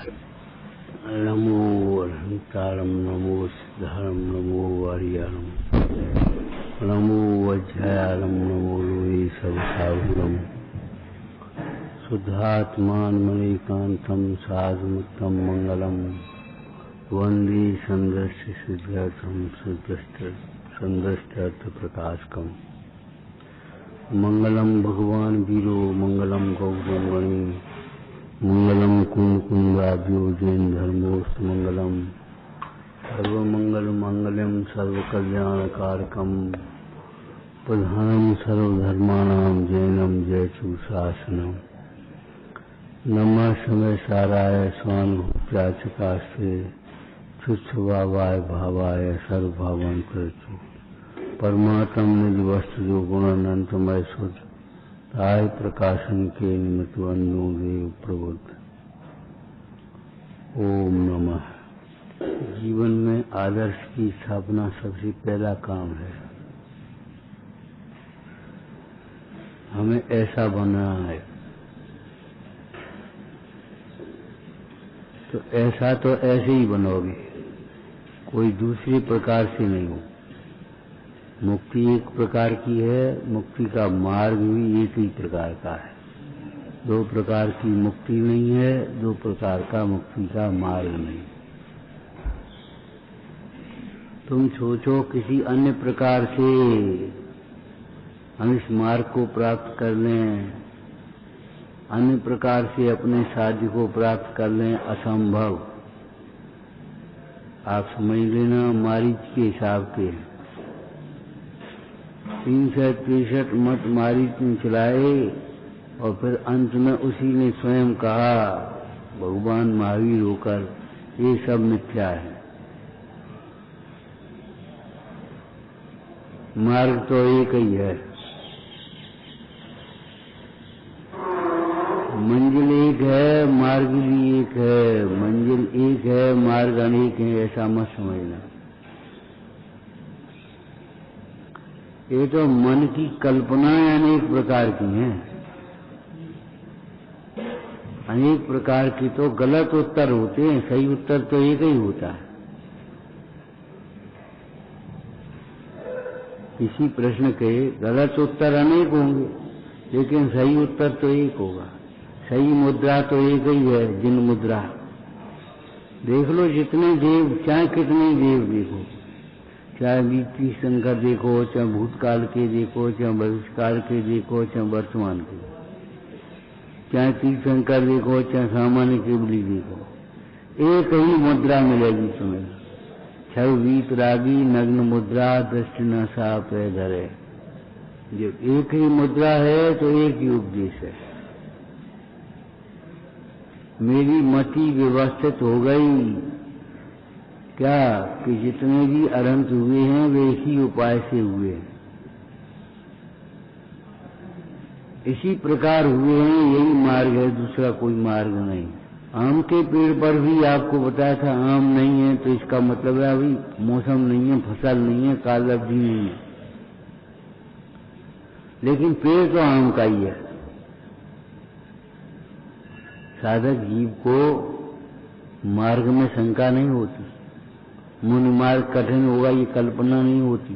नमो अरहंतारम, नमो सिद्धारम, नमो वारियारम, नमो वज्रयारम, नमो लोहे सबसाहुरम, शुद्धात्मान मणिकांतम साधुमुत्तम मंगलम, वंदे संदस्य सिद्धार्थम संदष्टार्थ प्रकाशकम। मंगलम भगवान वीरो, मंगलम गौरंगणी, मंगलम कुंकुंदाभ्यो जैन धर्मोस्त मंगलम, सर्वमंगल मंगलम सर्वकल्याणकारकम, प्रधानम सर्वधर्माणाम जैनम जयचु शासनम। नमः समय साराय स्वानुभूत्याचकास्ते शुच्छभावाय भावाय सर्वभावांतरचु, परमात्म निज वस्तु जो गुणानंतमय शुद्ध ताय प्रकाशन के निमित्त वंदो देव प्रबुद्ध। ओम नमः। जीवन में आदर्श की स्थापना सबसे पहला काम है। हमें ऐसा बनना है, तो ऐसा तो ऐसे ही बनोगे, कोई दूसरे प्रकार से नहीं हो। मुक्ति एक प्रकार की है, मुक्ति का मार्ग भी एक ही प्रकार का है। दो प्रकार की मुक्ति नहीं है, दो प्रकार का मुक्ति का मार्ग नहीं। तुम सोचो किसी अन्य प्रकार से हम इस मार्ग को प्राप्त कर लें, अन्य प्रकार से अपने साध्य को प्राप्त कर लें, असंभव। आप समझ लेना, मारीच के हिसाब के 363 मत मारीच ने चलाए और फिर अंत में उसी ने स्वयं कहा, भगवान महावीर होकर, ये सब मिथ्या है। मार्ग तो एक ही है, मंजिल एक है, मार्ग भी एक है। मंजिल एक है, मार्ग अनेक है, ऐसा मत समझना। ये तो मन की कल्पनाएं अनेक प्रकार की हैं। अनेक प्रकार की तो गलत उत्तर होते हैं, सही उत्तर तो एक ही होता है। किसी प्रश्न के गलत उत्तर अनेक होंगे, लेकिन सही उत्तर तो एक होगा। सही मुद्रा तो एक ही है, जिन मुद्रा। देख लो जितने देव, चाहे कितने देव देखो, चाहे बीती शंकर देखो, चाहे भूतकाल के देखो, चाहे भविष्यकाल के देखो, चाहे वर्तमान के, चाहे तीर्थंकर देखो, चाहे सामान्य केवली देखो, एक ही मुद्रा मिलेगी तुम्हें। छव वीत रागी नग्न मुद्रा दृष्टि न सा पे धरे। जो एक ही मुद्रा है तो एक ही उपदेश है। मेरी मति व्यवस्थित हो गई क्या कि जितने भी अनंत हुए हैं वे इसी उपाय से हुए हैं, इसी प्रकार हुए हैं। यही मार्ग है, दूसरा कोई मार्ग नहीं। आम के पेड़ पर भी आपको बताया था आम नहीं है, तो इसका मतलब है अभी मौसम नहीं है, फसल नहीं है, कालअवधि नहीं है, लेकिन पेड़ तो आम का ही है। साधक जीव को मार्ग में शंका नहीं होती, मुनि मार्ग कठिन होगा ये कल्पना नहीं होती।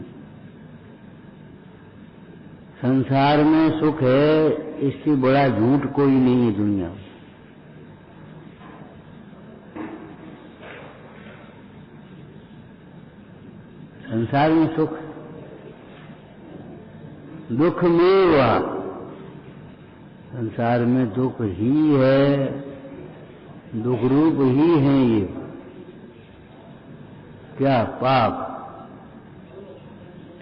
संसार में सुख है, इससे बड़ा झूठ कोई नहीं है दुनिया में। संसार में सुख, दुख में हुआ, संसार में दुख ही है, दुख रूप ही है ये। क्या पाप?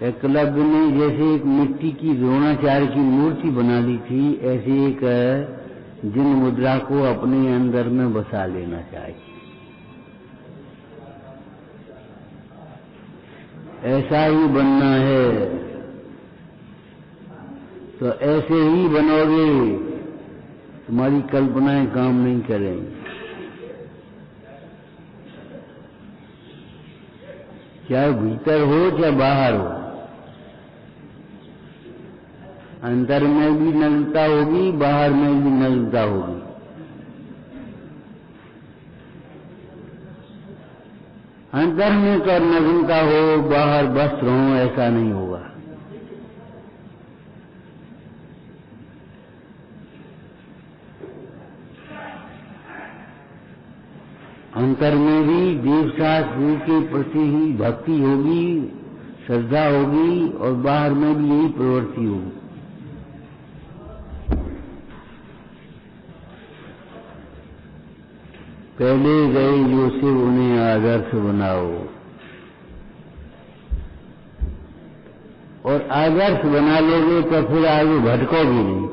एकलव्य ने जैसे एक मिट्टी की द्रोणाचार्य की मूर्ति बना ली थी, ऐसे एक जिन मुद्रा को अपने अंदर में बसा लेना चाहिए। ऐसा ही बनना है, तो ऐसे ही बनोगे, तुम्हारी कल्पनाएं काम नहीं करेंगी। चाहे भीतर हो चाहे बाहर हो, अंदर में भी नग्नता होगी, बाहर में भी नग्नता होगी। अंदर में तो नग्नता हो, बाहर वस्त्र हो, ऐसा नहीं होगा। अंतर में भी देवशास्त्र के प्रति ही भक्ति होगी, श्रद्धा होगी, और बाहर में भी यही प्रवृत्ति होगी। पहले गए जो से उन्हें आदर्श बनाओ, और आदर्श बना लोगे तो फिर आगे भटकोगे नहीं।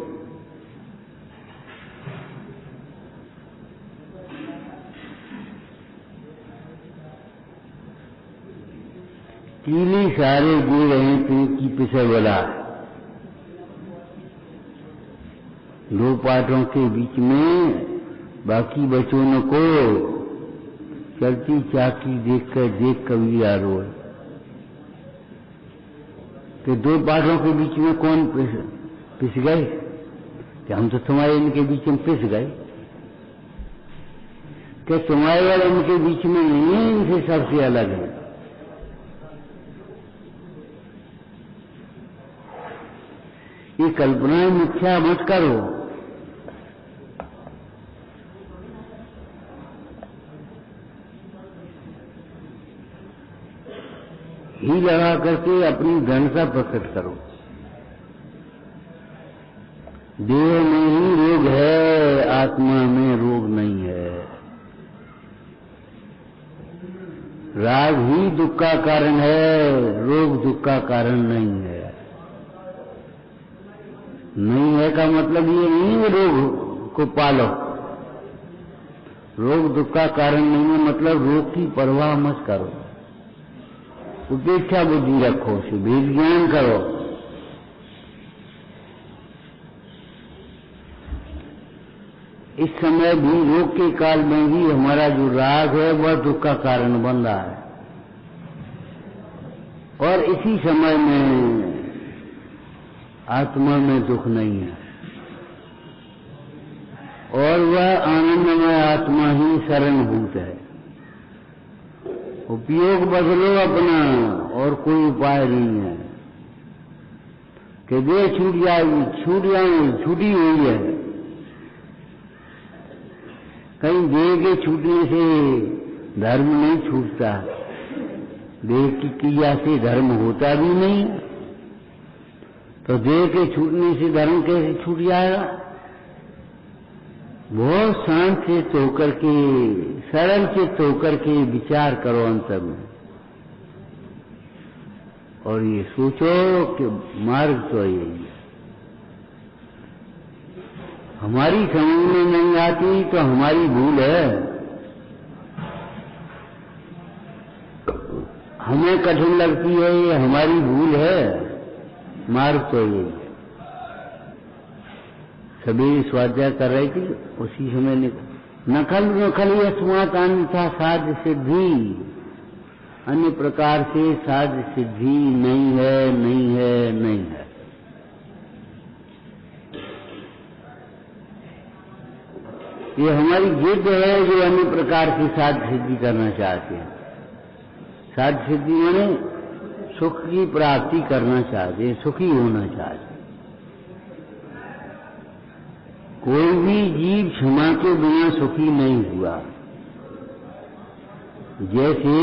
कीली सारे दे रहे थे कि पिछड़ बला, दो पाठों के बीच में बाकी बच्चों को चलती चाकी देख कभी आ रो कि दो पाठों के बीच में कौन पिस गए, कि हम तो तुम्हारे इनके बीच में पिस गए, कि तुम्हारे और इनके बीच में नहीं, इनसे सबसे अलग है। ये कल्पनाएं मिथ्या मत करो। ही लगा करके अपनी घनता प्रकट करो। देह में ही रोग है, आत्मा में रोग नहीं है। राग ही दुख का कारण है, रोग दुख का कारण नहीं है। नहीं है का मतलब ये नहीं है रोग को पालो। रोग दुख का कारण नहीं है मतलब रोग की परवाह मत करो, उपेक्षा बुद्धि रखो, भेद ज्ञान करो। इस समय भी रोग के काल में भी हमारा जो राग है वह दुख का कारण बन रहा है, और इसी समय में आत्मा में दुख नहीं है, और वह आनंदमय आत्मा ही शरणभूत है। उपयोग बदलो अपना, और कोई उपाय नहीं है कि देह छूट जाएगी, छूटी हुई है। कहीं देह के छूटने से धर्म नहीं छूटता, देह की क्रिया से धर्म होता भी नहीं, तो देह के छूटने से धर्म कैसे छूट जाएगा? बहुत शांत चित्त होकर के, सरल चित्त होकर के विचार करो अंतर में, और ये सोचो कि मार्ग तो यही है। हमारी समझ में नहीं आती तो हमारी भूल है, हमें कठिन लगती है ये हमारी भूल है, मार्ग तो यही है। सभी स्वाध्याय कर रही थी, उसी समय नकल यस्मात् अन्यथा साध्य सिद्धि, अन्य प्रकार से साध्य सिद्धि नहीं है, नहीं है, नहीं है। ये हमारी जिद है जो अन्य प्रकार की साध्य सिद्धि करना चाहते हैं। साध्य सिद्धि माने सुख की प्राप्ति करना चाहते हैं, सुखी होना चाहते हैं। कोई भी जीव क्षमा के बिना सुखी नहीं हुआ। जैसे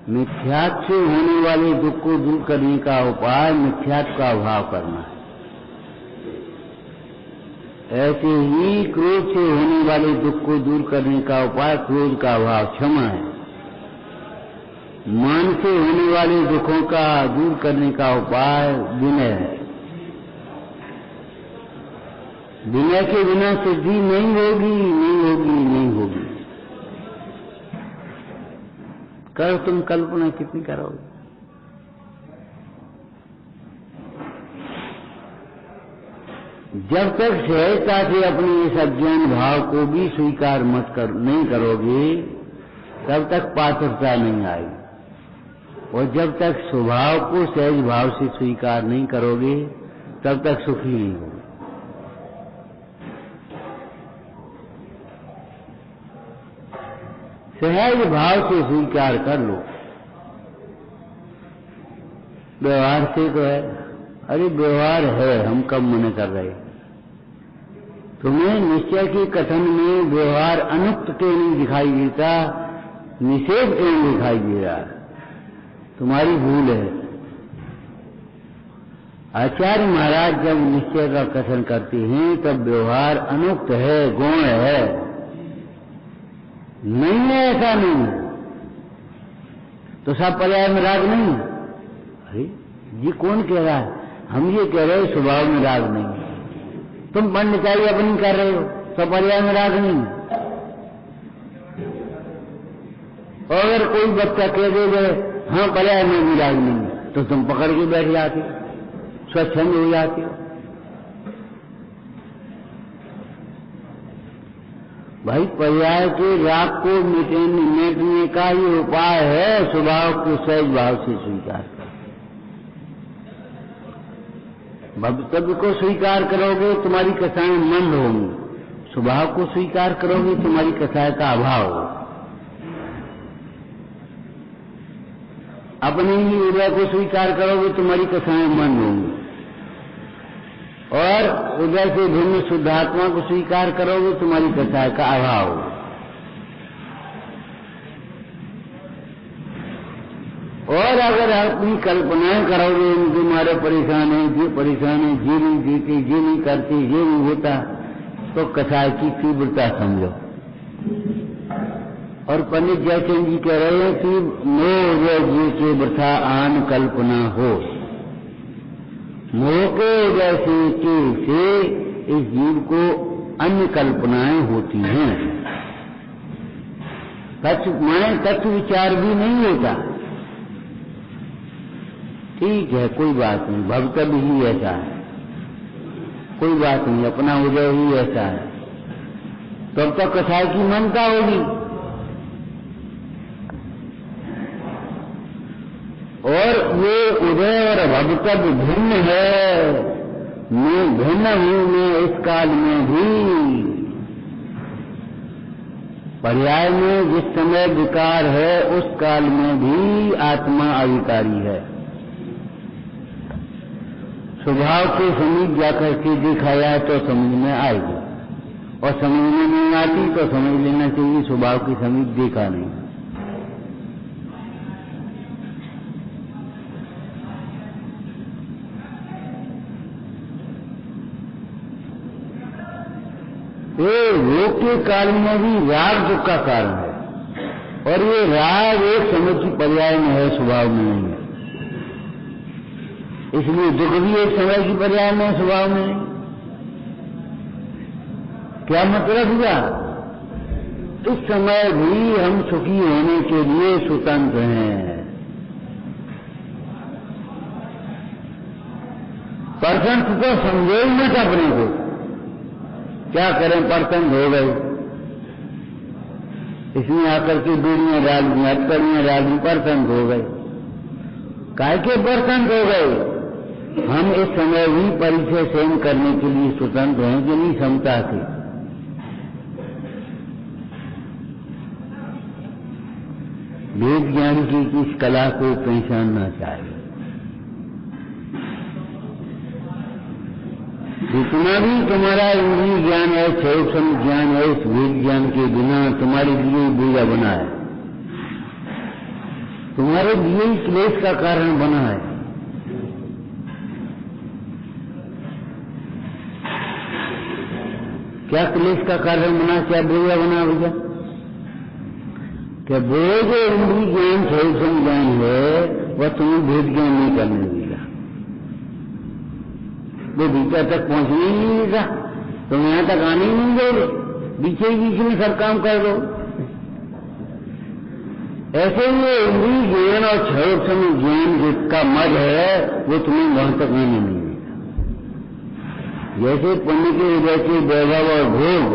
मिथ्यात्व से होने वाले दुख को दूर करने का उपाय मिथ्यात्व का अभाव करना है, ऐसे ही क्रोध से होने वाले दुख को दूर करने का उपाय क्रोध का अभाव क्षमा है। मन से होने वाले दुखों का दूर करने का उपाय विनय है। विनय के बिना सिद्धि नहीं होगी, नहीं होगी, नहीं होगी। कर तुम कल्पना कितनी करोगे? जब तक सहजता से अपने इस अज्ञान भाव को भी स्वीकार नहीं करोगे, तब तक पात्रता नहीं आएगी, और जब तक स्वभाव को सहज भाव से स्वीकार नहीं करोगे, तब तक सुखी नहीं होगे। सहज भाव से स्वीकार कर लो। व्यवहार से तो है, अरे व्यवहार है, हम कब मना कर रहे। तुम्हें निश्चय के कथन में व्यवहार अनुक्त क्यों नहीं दिखाई देता, निषेध क्यों दिखाई दे रहा, तुम्हारी भूल है। आचार्य महाराज जब निश्चय का कथन करते हैं तब व्यवहार अनुक्त है, गौण है, नहीं है ऐसा नहीं। तो सब पर्याय में राग नहीं। अरे ये कौन कह रहा है, हम ये कह रहे स्वभाव में राग नहीं। तुम पंडिताई अपनी कर रहे हो, सब पर्याय में राग नहीं। और अगर कोई बच्चा कह दे हाँ पर्याय में भी राग नहीं, तो तुम पकड़ के बैठ जाते, स्वच्छंद हो जाते हो। भाई पर्याय के राग को मिटने का ही उपाय है स्वभाव को सहज भाव से स्वीकार कर। भवितव्य को स्वीकार करोगे तुम्हारी कथाएं मंद होंगी, स्वभाव को स्वीकार करोगे तुम्हारी कथाएं का अभाव हो। अपने ही उदय को स्वीकार करोगे तुम्हारी कथाएं मंद होंगी, और उदय से भिन्न शुद्धात्मा को स्वीकार करोगे तुम्हारी कथाएं का अभाव हो। और अगर अपनी कल्पनाएं करोगे इनके मारे परेशान है, ये परेशान है, ये नहीं देते, ये नहीं करते, ये नहीं होता, तो कथा की तीव्रता समझो। और पंडित जयचंद जी कह रहे हैं कि मोह ये के वृथा आन कल्पना हो। मोह के जैसे से इस जीव को अन्य कल्पनाएं होती हैं। तत्व विचार भी नहीं होता। ठीक है, कोई बात नहीं, भवितव्य ही ऐसा है, कोई बात नहीं, अपना उदय ही ऐसा है, तब तक कथा की मनता होगी। और ये उदय और भवितव्य भिन्न है, मैं भिन्न हूं, मैं इस काल में भी। पर्याय में जिस समय विकार है उस काल में भी आत्मा अविकारी है। स्वभाव के समीप जाकर के देखा जाए तो समझ में आएगी, और समझ में नहीं आती तो समझ लेना चाहिए स्वभाव के समीप देखा नहीं। ये रोग के काल में भी राग दुख का कारण है, और ये राग एक समय की पर्याय में है, स्वभाव में नहीं है। इसलिए दुख भी एक समय की पर्याय में स्वभाव में नहीं। क्या मतलब हुआ, इस समय भी हम सुखी होने के लिए स्वतंत्र हैं। परसंत तो समझो ही मत अपने को, क्या करें परसंत हो गए, इसमें आकर के दूरियां डाल दी, हथकड़ियां डाल दी, परसंत हो गए। काय के परसंत हो गए, हम इस समय भी परिचय सहन करने के लिए स्वतंत्र हैं कि नहीं क्षमता से। वेद ज्ञान की इस कला को पहचानना चाहिए। जितना भी तुम्हारा इंद्रिय ज्ञान है, क्षयोक्षम ज्ञान है, इस वेद ज्ञान के बिना तुम्हारे लिए बोझा बना है, तुम्हारे लिए ही क्लेश का कारण बना है। क्या क्लेश का कारण बना, क्या बोझा बना भैया? क्या बोझ इंद्रिय ज्ञान क्षयोक्षम ज्ञान है, वह तुम्हें भेद ज्ञान नहीं करने देगा, वो भीतर तक पहुंचने ही नहीं देगा, तुम यहां तक आने ही नहीं दोगे, बीच में सब काम कर दो। ऐसे ही इंद्रिय ज्ञान और क्षयोक्षम ज्ञान जिसका मद है वो तुम्हें वहां तक आने नहीं देगा। जैसे पुण्य के हृदय के वैभव और भोग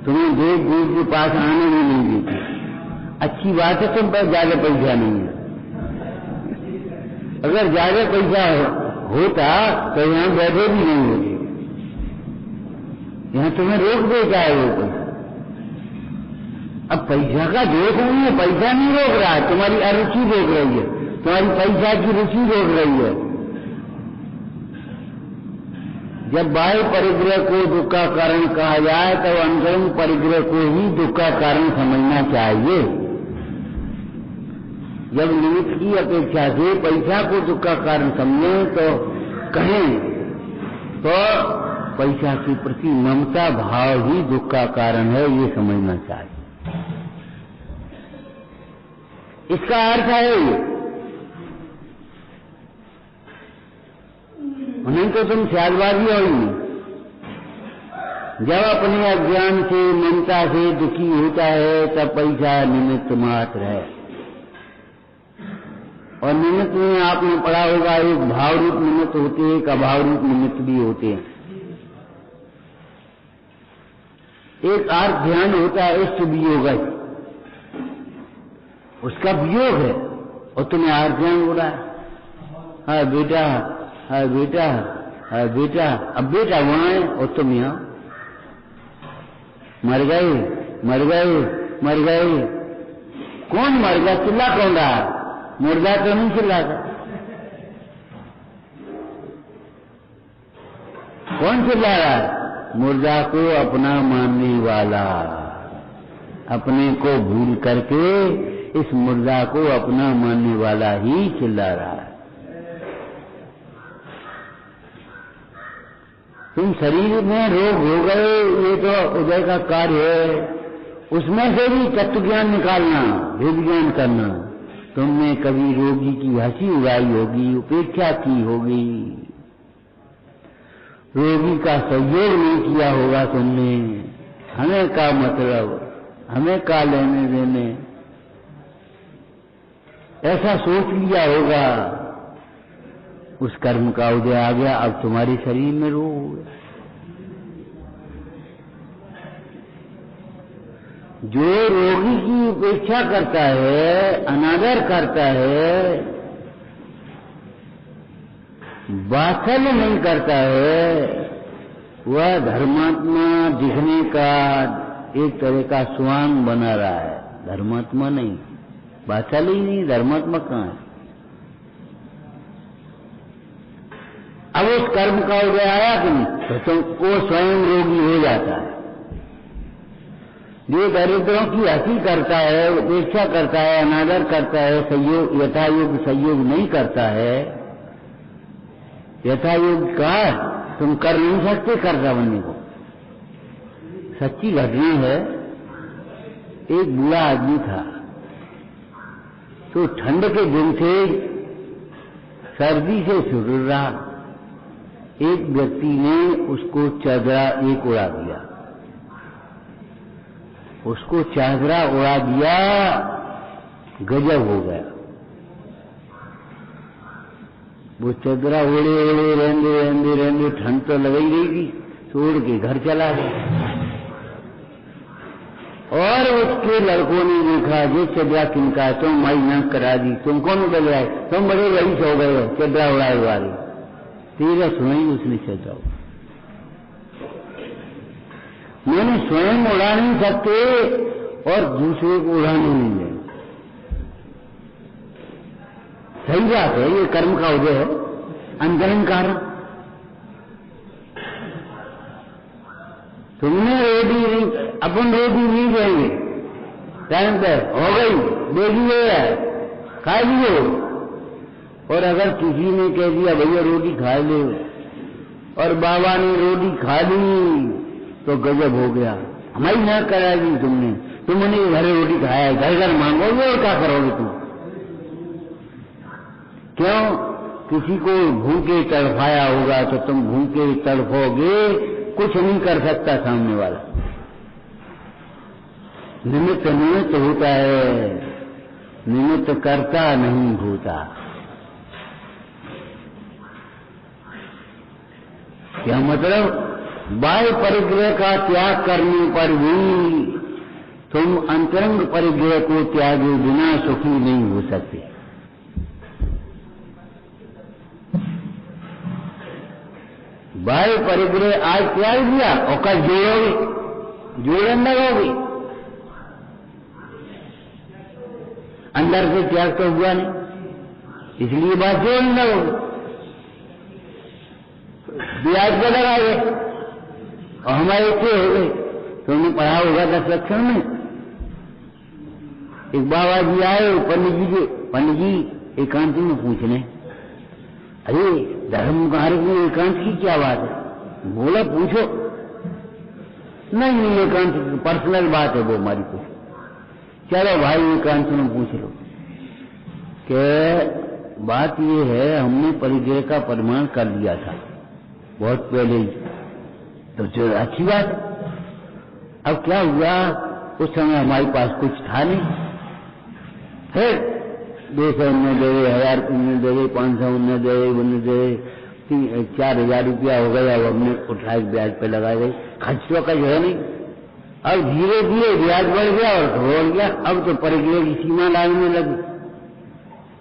तुम्हें देव देव के पास आने भी नहीं देती। अच्छी बात है, तुम पर ज्यादा पैसा नहीं है, अगर ज्यादा पैसा होता तो यहां वैभव भी नहीं होती, यहां तुम्हें रोक देता है वो पैसा। अब पैसा का दोष नहीं है, पैसा नहीं रोक रहा है, तुम्हारी अरुचि रोक रही है, तुम्हारी पैसा की रुचि रोक रही है। जब बाह्य परिग्रह को दुख का कारण कहा जाए तो अंतरंग परिग्रह को ही दुख का कारण समझना चाहिए। जब निमित्त की अपेक्षा से पैसा को दुख का कारण समझें तो कहें तो पैसा के प्रति ममता भाव ही दुख का कारण है, ये समझना चाहिए। इसका अर्थ है ये, नहीं तो तुम ख्यालबाजी होगी। जब अपने अज्ञान से ममता से दुखी होता है तब पैसा निमित्त मात्र है। और निमित्त में आपने पढ़ा होगा, एक भाव रूप निमित्त होते हैं, एक अभाव रूप निमित्त भी होते हैं। एक अर्थ ध्यान होता है इष्ट वियोग, उसका वियोग है और तुम्हें अर्थ ध्यान हो रहा है, हाँ बेटा, हाँ बेटा, हाँ बेटा। अब बेटा वहां है और तुम यहाँ मर गए, मर गए, मर गए। कौन मर गया? चिल्ला कौन रहा? मुर्दा तो नहीं चिल्लाता। कौन चिल्ला रहा है? मुर्दा को अपना मानने वाला, अपने को भूल करके इस मुर्दा को अपना मानने वाला ही चिल्ला रहा है। तुम शरीर में रोग हो गए, ये तो उदय का कार्य है, उसमें से भी तत्व ज्ञान निकालना, भेद ज्ञान करना। तुमने कभी रोगी की हंसी उड़ाई होगी, उपेक्षा की होगी, रोगी का सहयोग नहीं किया होगा तुमने। हमें का मतलब, हमें का लेने देने, ऐसा सोच लिया होगा। उस कर्म का उदय आ गया, अब तुम्हारे शरीर में रोग हो गया। जो रोगी की उपेक्षा करता है, अनादर करता है, वात्सल्य नहीं करता है, वह धर्मात्मा दिखने का एक तरह का स्वांग बना रहा है, धर्मात्मा नहीं। वात्सल्य ही नहीं, धर्मात्मा कहाँ है? अब उस कर्म का उदय आया कि नहीं, तो तुमको स्वयं रोगी हो जाता है। जो दरिद्रों की हंसी करता है, उपेक्षा करता है, अनादर करता है, सहयोग यथायोग सहयोग नहीं करता है, यथायोग का तुम कर नहीं सकते कर्ता बनने को। सच्ची घटना है, एक बूढ़ा आदमी था, तो ठंड के दिन थे, सर्दी से छुट रहा, एक व्यक्ति ने उसको चादरा एक उड़ा दिया, उसको चादरा उड़ा दिया, गजब हो गया। वो चादरा उड़े उड़े रहने रहने रहने ठंड तो लग ही गई थी, छोड़ के घर चला गया। और उसके लड़कों ने देखा, ये चादरा किनका है? तुम माई नाक करा दी, तुम कौन बदल रहा है? तुम बड़े रईस हो गए हो, चादरा उड़ाए वाले। तेरा सुनाई उसने चादरा, मैंने स्वयं उड़ा नहीं सकते और दूसरे को उड़ाने नहीं दे। सही बात है, ये कर्म का उदय है, अंतरंग कारण। तुमने रोटी नहीं, अपन रोटी नहीं देंगे, टाइम पर हो गई, बेगी है, खा लियो। और अगर किसी ने कह दिया भैया रोटी खा लो, और बाबा ने रोटी खा ली, तो गजब हो गया, हमारी ना करा दी तुमने, तुमने घर रोटी खाया, घर घर मांगोगे और क्या करोगे तुम? क्यों? किसी को भूखे तड़फाया होगा तो तुम भूखे तड़फोगे, कुछ नहीं कर सकता सामने वाला। निमित्त निमित्त होता है, निमित्त करता नहीं होता। क्या मतलब? बाह्य परिग्रह का त्याग करने पर भी तुम अंतरंग परिग्रह को त्यागे बिना सुखी नहीं हो सकते। बाह्य परिग्रह आज त्याग दिया और कल जोड़ोगे, जोड़न लगोगे, अंदर से त्याग तो हुआ नहीं, इसलिए बात जोड़ने लगो, ब्याज पे लगा गए और हमारे इतने हो गए। तुमने पढ़ा होगा 10 लक्षण में, एक बाबा जी आए पंडित जी एकांत में पूछने, अरे धर्म कार्य में एकांत की क्या बात है? बोला पूछो। नहीं एकांत पर्सनल बात है वो हमारी, कुछ चलो भाई एकांत में पूछ लो। कि बात ये है, हमने परिग्रह का प्रमाण कर लिया था बहुत पहले ही, तो जो अच्छी बात। अब क्या हुआ, उस समय हमारे पास कुछ था नहीं, फिर 200 उन्हें दे रहे, 1000 उन्हें दे रहे, 500 उन्हें दे रहे, उन्हें दे रहे, 4000 रुपया हो गया। अब हमने उठाए ब्याज पे लगा गए, खर्च तो कहीं है नहीं। अब धीरे धीरे ब्याज बढ़ गया और हो गया। अब तो परिग्रह की सीमा लागने लगी।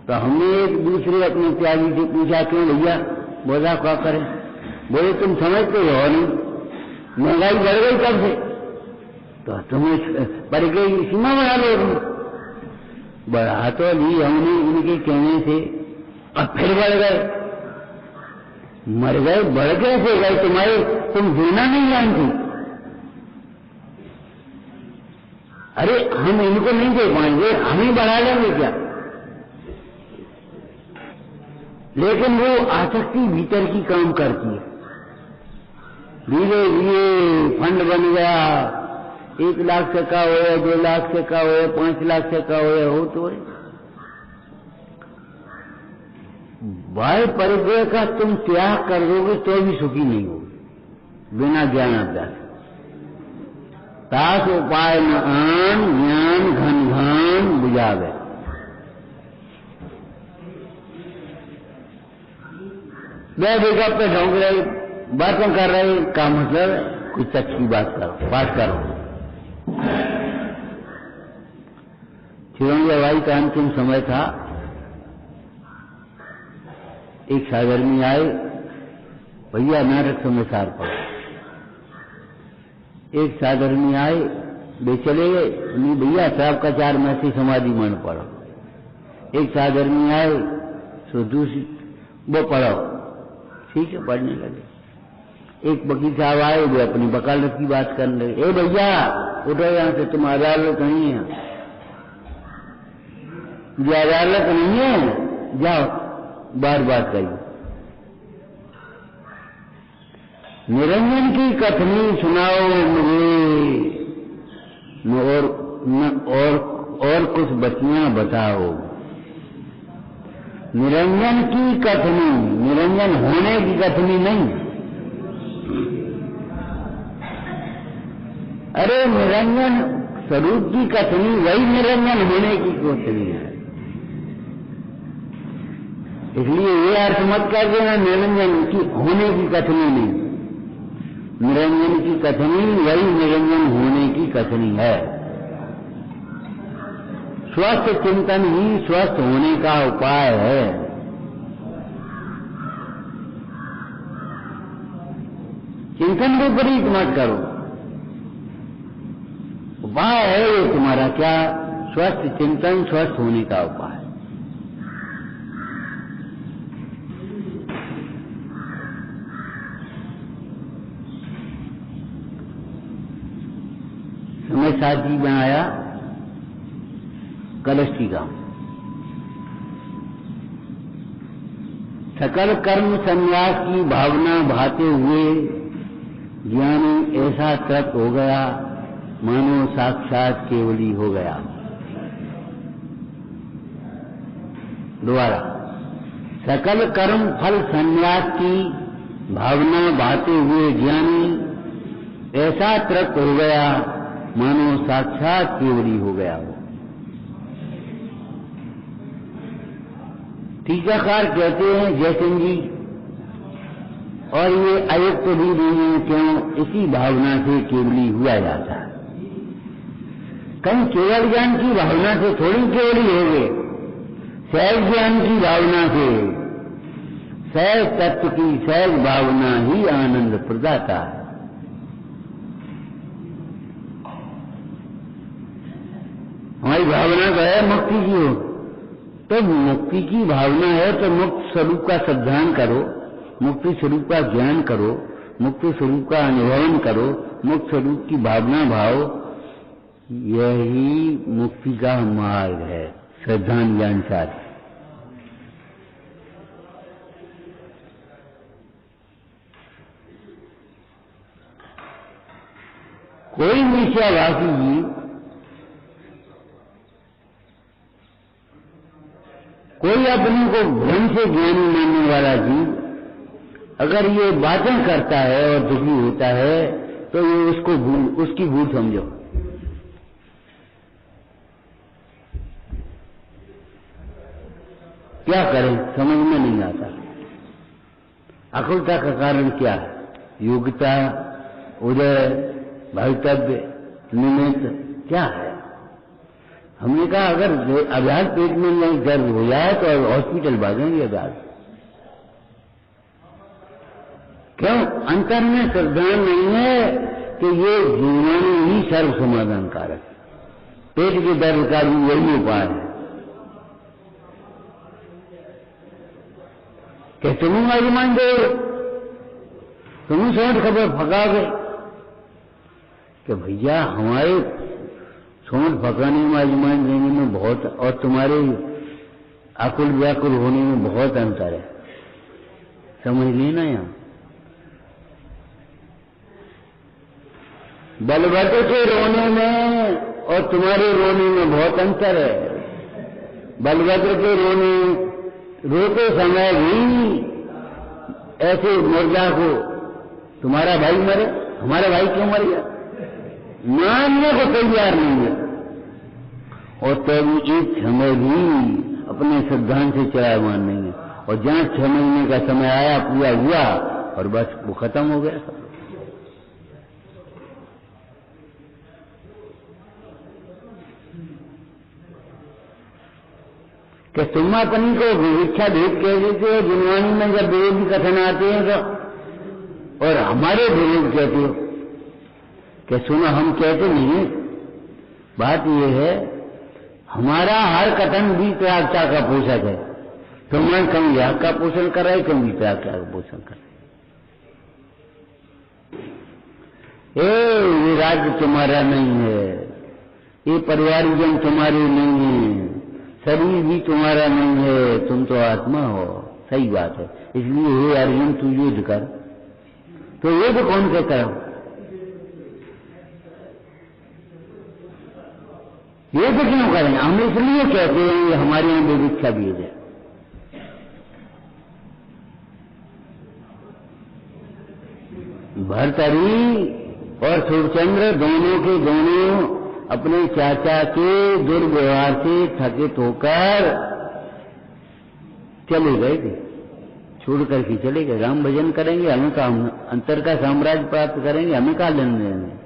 तो हमने एक दूसरे अपने त्यागी से पूछा, क्यों भैया? बोला क्या करें? बोले तुम समझते हो नहीं, महंगाई बढ़ गई कब से, तो तुम्हें परिग्रह की सीमा बढ़ा लो। बढ़ा तो ली हमने इनके कहने से, अब फिर बढ़ गए, मर गए, बढ़ कैसे गए? तुम्हारे तुम देना नहीं जानती। अरे हम इनको नहीं दे पाएंगे, हम ही बढ़ा लेंगे क्या? लेकिन वो आसक्ति भीतर की काम करती है। धीरे धीरे फंड बन गया, 1 लाख से का हो, 2 लाख से का हो, 5 लाख से का हो तो भाई परिग्रह का तुम त्याग कर दोगे तो भी सुखी नहीं होगे बिना ज्ञान अभ्यास। तास उपाय न आन, ज्ञान घन घन बुझावे। वे बेगा पे ढोंग रहे, बातें कर रहे, का मतलब कुछ अच्छी बात करो, बात करो। चिरंजीबाई का अंतिम समय था। एक साधर्मी आए, भैया नाटक समाचार पढ़ो। एक साधर्मी आए, वे चले गए, नहीं भैया साहब का 4 मैसी समाधि मन पढ़ो। एक साधर्मी आए, सो दूसरी वो पढ़ो, ठीक है पढ़ने लगे। एक वकील साहब आए, वे अपनी वकालत की बात करने लगे। ए भैया उठो यहां से, तुम अदालत नहीं है, जो अदालत नहीं है जाओ बार बात करिए। निरंजन की कथनी सुनाओ मुझे, और कुछ बतियां बताओ। निरंजन की कथनी, निरंजन होने की कथनी नहीं। अरे निरंजन स्वरूप की कथनी, वही निरंजन होने की कथनी है। इसलिए ये अर्थ मत कर देना निरंजन की होने की कथनी नहीं। निरंजन की कथनी वही निरंजन होने की कथनी है। स्वस्थ चिंतन ही स्वस्थ होने का उपाय है। चिंतन को विपरीत मत करो, उपाय है ये तुम्हारा क्या? स्वस्थ चिंतन स्वस्थ होने का उपाय। समय शादी में आया कलष्टी का, सकल कर्म संन्यास की भावना भाते हुए ज्ञानी ऐसा तृप्त हो गया मानो साक्षात केवली हो गया। दोबारा, सकल कर्म फल संन्यास की भावना भाते हुए ज्ञानी ऐसा तृप्त हो गया मानो साक्षात केवली हो गया हो। टीकाकार कहते हैं जयसिंह जी, और ये अयुक्त भी नहीं है, क्यों? इसी भावना से केवली हुआ जाता है। कहीं केवल ज्ञान की भावना से थोड़ी केवली हो गए, सहज ज्ञान की भावना से, सहज तत्व की सहज भावना ही आनंद प्रदाता है। हमारी भावना तो है मुक्ति की हो, तो मुक्ति की भावना है तो मुक्त स्वरूप का श्रद्धान करो, मुक्ति स्वरूप का ज्ञान करो, मुक्ति स्वरूप का अनुभवन करो, मुक्त स्वरूप की भावना भाव, यही मुक्ति का मार्ग है, श्रद्धान ज्ञान साथ। कोई मिथ्याभासी जीव, कोई अपने को भ्रम से ज्ञानी मानने वाला जीव अगर ये बातें करता है और दुखी होता है तो ये उसकी भूल समझो। क्या करें समझ में नहीं आता। अकुलता का कारण क्या है? योग्यता, उदय, भवितव्य, निमित्त क्या है? हमने कहा अगर अभ्यास पेट में दर्द हो जाए तो हॉस्पिटल भागेंगे अभ्यास। क्यों? अंतर में श्रद्धा नहीं है कि ये जीवन ही सर्व समाधान कारक। पेट के दर्द का भी यही उपाय है कि तुम आजमान दो, तुम सोच खबर फका गए कि भैया हमारे सोच फकाने में आजमान देने में बहुत और तुम्हारे आकुल व्याकुल होने में बहुत अंतर है। समझ लेना यहां बलभद्र के रोने में और तुम्हारे रोने में बहुत अंतर है। बलभद्र के रोते समय भी ऐसे मुर्दा को तुम्हारा भाई मरे, हमारा भाई क्यों मर गया, मानने को तैयार नहीं है। और तभी एक समय भी अपने सिद्धांत से चलायमान नहीं है। और जहां 6 महीने का समय आया, पूरा हुआ और बस वो खत्म हो गया सब। कि तुम अपनी को इच्छा भेद कह देते हो, जुनवानी में जब विरोधी कथन आते हैं तो, और हमारे विरोध कहते हो कि सुनो हम कहते नहीं। बात यह है हमारा हर कथन वितरागता का पोषक है। तुम कम याग का पोषण कर रहे, कम वितरागता का पोषण कर रहे। ये राज्य तुम्हारा नहीं है, ये परिवारजन तुम्हारे नहीं है, शरीर भी तुम्हारा नहीं है, तुम तो आत्मा हो। सही बात है। इसलिए हे अर्जुन तू युद्ध कर। तो युद्ध कौन से करो? युद्ध क्यों करें? हम इसलिए कहते हैं ये हमारे यहां विविक्षा भी है। भर्तरी और सूर्यचंद्र दोनों के दोनों अपने चाचा के दुर्व्यवहार से थकित होकर चले गए थे, छोड़ करके चले गए। राम भजन करेंगे, हमें का अंतर का साम्राज्य प्राप्त करेंगे, हमें का लेने देने।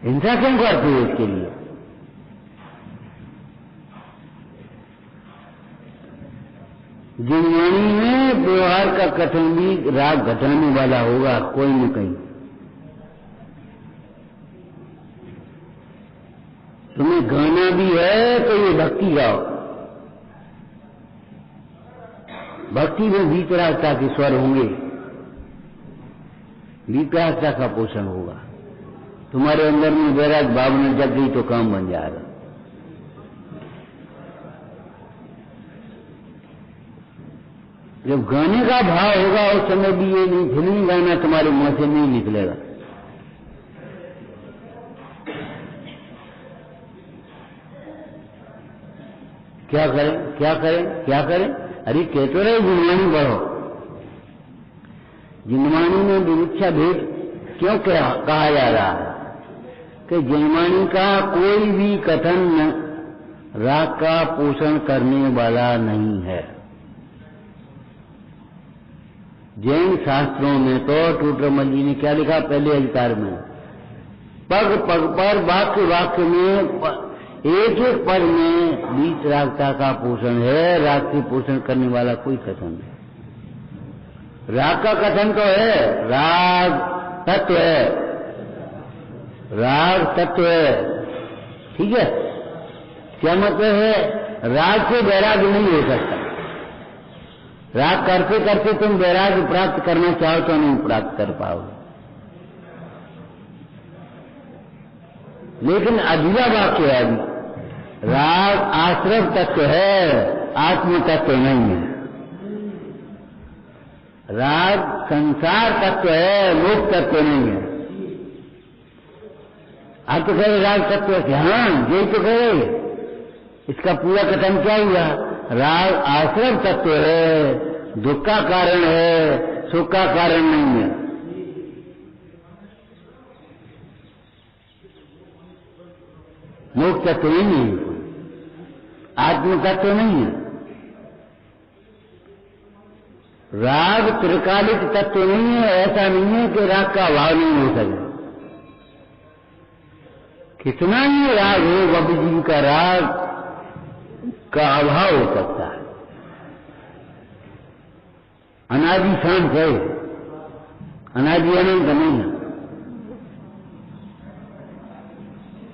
हिंसा क्यों करते हो? इसके लिए जिनवाणी में व्यवहार का कथन भी राग घटाने वाला होगा कोई न कहीं। तुम्हें गाना भी है तो ये भक्ति गाओ। भक्ति में वीतरागता के स्वर होंगे, वीतरागता का पोषण होगा। तुम्हारे अंदर में वैराग भावना जग गई तो काम बन जाएगा। जब गाने का भाव होगा उस समय भी ये नहीं फिल्मी गाना तुम्हारे मुंह से नहीं निकलेगा। क्या करें क्या करें क्या करें? अरे कह तो रहे जिनवाणी बढ़ो। जिनवाणी में विविक्षा भेद क्यों कहा जा रहा है कि जिनवाणी का कोई भी कथन राग का पोषण करने वाला नहीं है। जैन शास्त्रों में तो टूटरमल जी ने क्या लिखा पहले अधिकार में, पग पग पर वाक्य वाक्य में एक एक पद में वीतरागता का पोषण है। राग की पोषण करने वाला कोई कथन नहीं। राग का कथन तो है, राग तत्व है, राग तत्व है, ठीक है। क्या मतलब है? राग से वैराग्य नहीं हो सकता। राग करते करते तुम वैराग्य प्राप्त करना चाहो तो नहीं प्राप्त कर पाओगे। लेकिन अधूरा वाक्य है, राग आश्रव तत्व है, आत्म तत्व नहीं है। राग संसार तत्व है, मोक्ष तत्व नहीं है। आप तो कह रहे राग तत्व है, हाँ यही तो कह रहे। इसका पूरा कथन क्या हुआ? राग आश्रव तत्व है, दुख का कारण है, सुख का कारण नहीं है। मोक्ष तत्व नहीं है, आत्म तत्व नहीं है। राग त्रिकालिक तत्व नहीं है। ऐसा नहीं है कि राग का अभाव नहीं हो सके। कितना ही राग हो, बाबू जी का राग का अभाव हो सकता है। अनादि शांत है, अनादि अनंत नहीं है,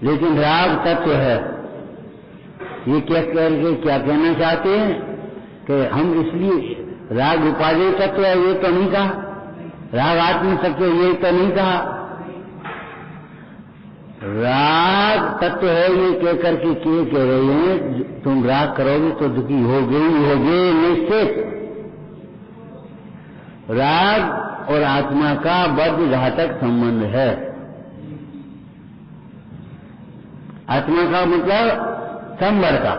लेकिन राग तत्व है। ये क्या करके क्या कहना चाहते हैं कि हम इसलिए राग उपादेय तत्व है, ये तो नहीं कहा। राग आत्म तत्व ये तो नहीं कहा। राग तत्व है ये कहकर के कह रहे हैं तुम राग करोगे तो दुखी होगे ही होगे निश्चित। राग और आत्मा का बद्ध घातक संबंध है। आत्मा का मतलब संवर का,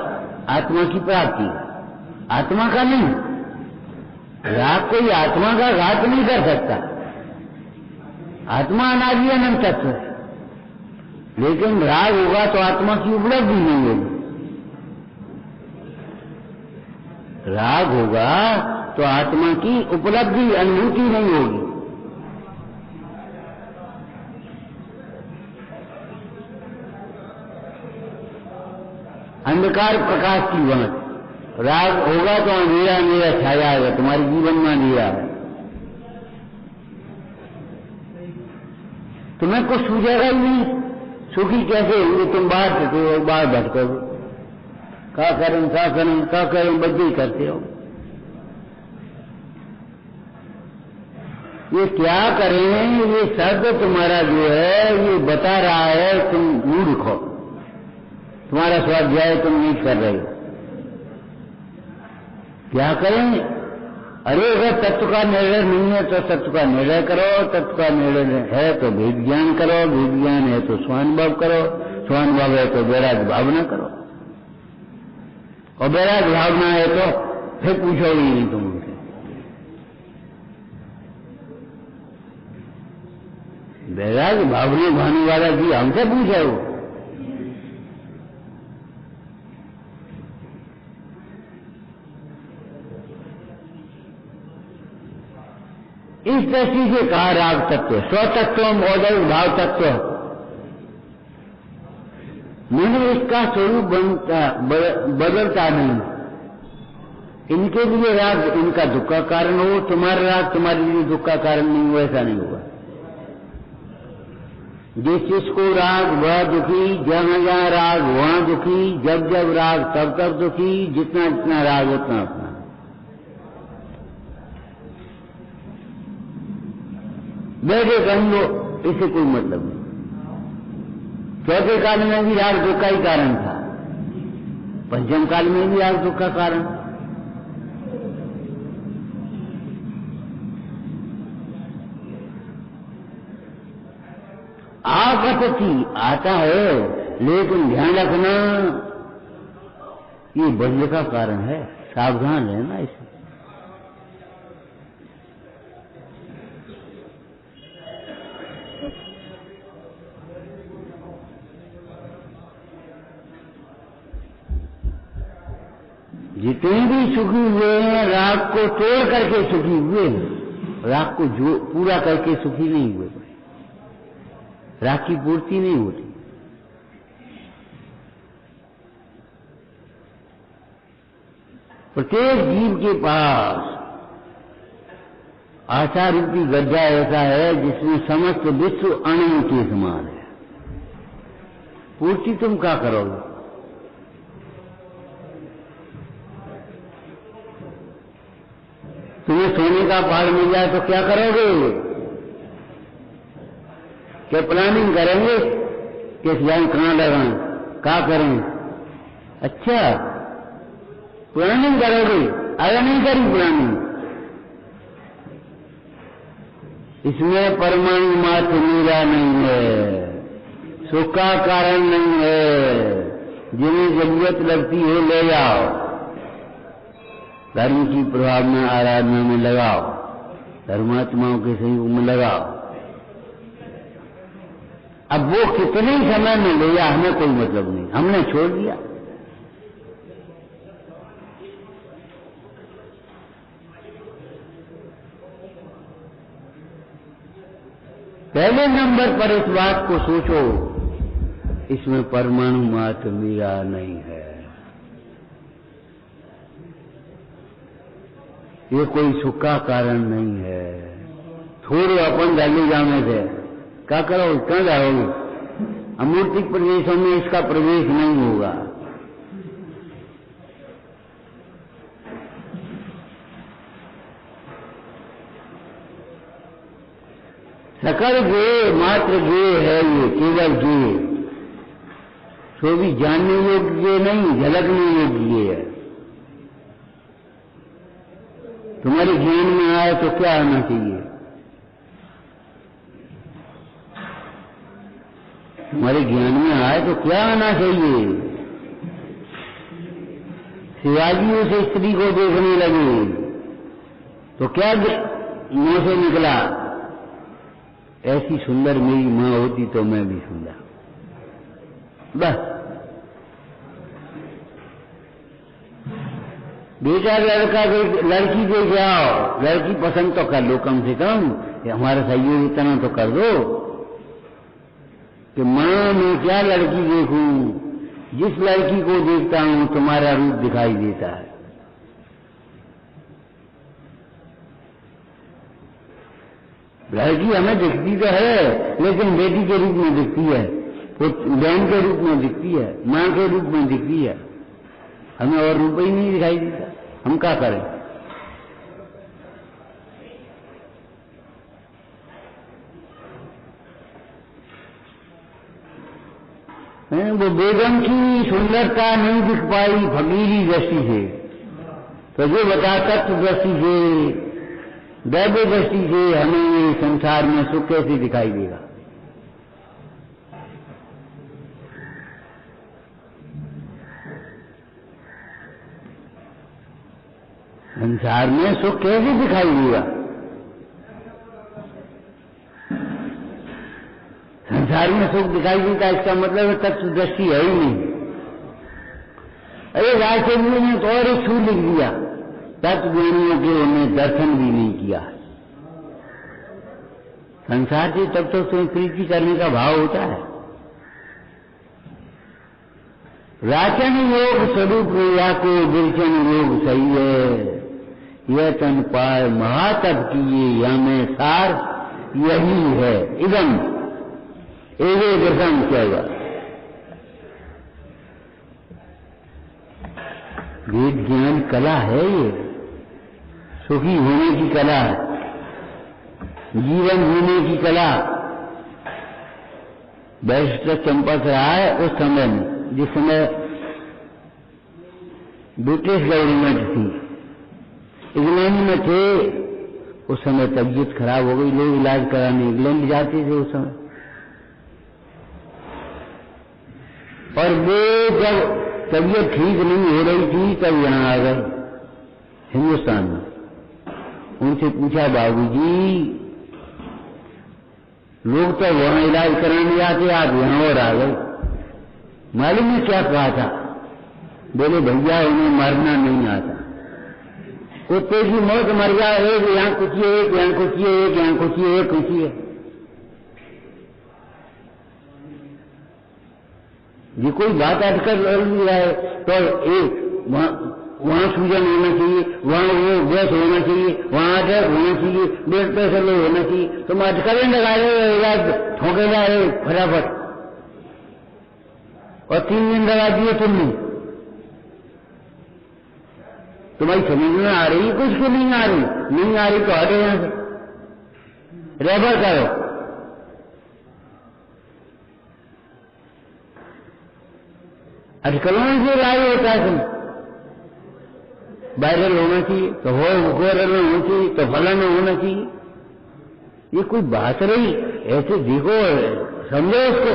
आत्मा की प्राप्ति, आत्मा का नहीं। राग कोई आत्मा का घात नहीं कर सकता। आत्मा अनादि अनंत तत्व है, लेकिन राग होगा तो आत्मा की उपलब्धि नहीं होगी। राग होगा तो आत्मा की उपलब्धि अनुभूति नहीं होगी। अंधकार प्रकाश की बात, राग होगा तो अंधेरा अंधेरा छाया है, तुम्हारे जीवन में अंधेरा है। तुम्हें कुछ सूझेगा ही नहीं। सुखी कैसे होंगे? तुम बाहर चलते हो, बाहर भटकोगे, क्या करें बद्दी करते हो। ये क्या करें? ये शब्द तुम्हारा जो है ये बता रहा है तुम मूर्ख हो, तुम्हारा स्वाध्याय तुम नहीं कर रहे हो। क्या करें? अरे अगर तत्व का निर्णय नहीं है तो तत्व का निर्णय करो, तत्व का निर्णय है तो भेद ज्ञान करो, भेद ज्ञान है तो स्वानुभव करो, स्वानुभव है तो वैराग्य भावना करो, और वैराग्य भावना है तो फिर पूछोगे नहीं तुम उनसे। वैराग्य भावना भाने वाला जी हमसे पूछे हो। इस दृष्टि से कहा राग तत्व स्वतत्व मौदल भाव तत्व। मैंने इसका स्वरूप बदलता नहीं। इनके लिए राग इनका दुख का कारण हो, तुम्हारा राग तुम्हारे लिए दुख का कारण नहीं हो, ऐसा नहीं होगा। जिस जिसको राग वह दुखी, जहाँ जहाँ राग वहाँ दुखी, जब जब राग तब तब दुखी, जितना जितना राग उतना उतना। बैठे कहीं लो, इससे कोई मतलब नहीं। चौथे काल में भी राग दुख का ही कारण था, पंचम काल में भी राग दुख का कारण। आपत्ति आता है, लेकिन ध्यान रखना ये बंध का कारण है, सावधान रहना इसे। जितने भी सुखी हुए हैं राग को तोड़ करके सुखी हुए हैं, राग को जो पूरा करके सुखी नहीं हुए। राग की पूर्ति नहीं होती। प्रत्येक जीव के पास आशा रूपी गड्ढा ऐसा है जिसमें समस्त विश्व अणु के समान है। पूर्ति तुम क्या करोगे? तुम्हें सोने का पहाड़ मिल जाए तो क्या करोगे? क्या प्लानिंग करेंगे? किस जाए, कहाँ लगाएं, क्या करें? अच्छा, प्लानिंग करोगे? अगर नहीं करी प्लानिंग, इसमें परमाणु मात्र मेरा नहीं है, सुख का कारण नहीं है। जिन्हें जरूरत लगती है ले जाओ, धर्म की प्रभाव में, आराधना में लगाओ, धर्मात्माओं के सहयोग में लगाओ। अब वो कितने समय में ले जा, हमें कोई मतलब नहीं, हमने छोड़ दिया। पहले नंबर पर इस बात को सोचो, इसमें परमाणु मात्र मेरा नहीं है। ये कोई सुख का कारण नहीं है। थोड़े अपन डाली जाने से क्या करो, क्यों जाओगे? अमूर्तिक प्रदेशों में इसका प्रवेश नहीं होगा। सकल गे मात्र गे है, ये केवल गे, सो भी जानने योग्य नहीं, झलकने योग्य है। तुम्हारे ज्ञान में आए तो क्या आना चाहिए? तुम्हारे ज्ञान में आए तो क्या आना चाहिए? शिवाजी उस स्त्री को देखने लगे तो क्या मुंह से निकला? ऐसी सुंदर मेरी मां होती तो मैं भी सुंदर। बस बेटा लड़की देख जाओ, लड़की पसंद तो कर लो, कम से कम हमारा सहयोग इतना तो कर दो कि मां मैं क्या लड़की देखूं, जिस लड़की को देखता हूं तुम्हारा रूप दिखाई देता है। लड़की हमें दिखती तो है, लेकिन बेटी के रूप में दिखती है, बहन के रूप में दिखती है, मां के रूप में दिखती है, हमें और रूप ही नहीं दिखाई देता। हम क्या करें? वो बेगम की सुंदरता नहीं दिख पाई फकीरी दृष्टि से, तो जो बता तत्व दृष्टि से, दैव दृष्टि से हमें ये संसार में सुख कैसे दिखाई देगा? संसार में सुख कैसे दिखाई देगा? संसार में सुख दिखाई देता, इसका मतलब है तत्व दृष्टि है ही नहीं। अरे राजचंद्र ने तो और एक छू लिख दिया, तत्वज्ञानियों के उन्हें दर्शन भी नहीं किया। संसार से तब तो उसमें प्रीति करने का भाव होता है। राचन योग स्वरूप या को विरचन योग सही है, यह तन पार महातप किए या में सार यही है। इदम एवे दर्शन क्या वेद ज्ञान कला है, ये सुखी होने की कला है, जीवन जीने की कला। वैशिष्ट चंपक रहा है उस समय में, जिस समय ब्रिटिश गवर्नमेंट थी, इंग्लैंड में थे, उस समय तबीयत खराब हो गई, लोग इलाज कराने इंग्लैंड जाते थे उस समय। और वो जब तबीयत ठीक नहीं हो रही थी तब यहां आ गए हिंदुस्तान में। उनसे पूछा, बाबूजी लोग तो वहां इलाज कराने जाते, आप यहां और आ गए, मालूम है क्या कहा था? बोले भैया उन्हें मरना नहीं आता, कुत्ते की मौत मर जाए, एक यहां कुचिए, एक यहां कुचिए, एक यहां कुचिए, एक कुचिए। ये कोई बात अटकर रही है तो एक वहां सूजन होना चाहिए, वहां वो गैस होना चाहिए, वहां अटैक होना चाहिए, ब्लड प्रेशर लो होना चाहिए, तुम अटकलें लगा रहे हो, इलाज ठोंकेगा फटाफट। और 3 दिन लगा दिए तुमने। तुम्हारी समझ में आ रही कुछ को नहीं आ रही? नहीं आ रही तो हटो यहां से, रेबर करो। अटकलों से राय होता है तुम। वायरल होना चाहिए तो वायरल होना चाहिए तो फलन होना चाहिए। ये कोई बात रही? ऐसे देखो, समझो उसको।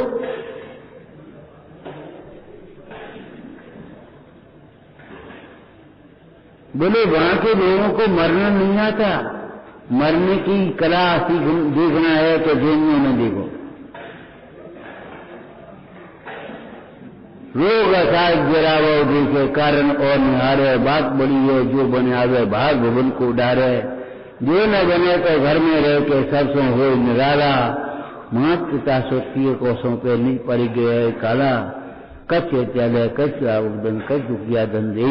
बोले वहां के लोगों को मरना नहीं आता, मरने की कला देखना है तो जैनियों में देखो। रोग असाध जरावो देखे कारण और निहारे, बात बड़ी है जो बने आवे भाग भवन को डारे, जो न बने तो घर में रह के सरसों हो निराला, मात पिता सोचिए को सौंपे नहीं पड़ गए काला, कच्छ चले कच्छ आवदन कच्छ दुखिया धन दे,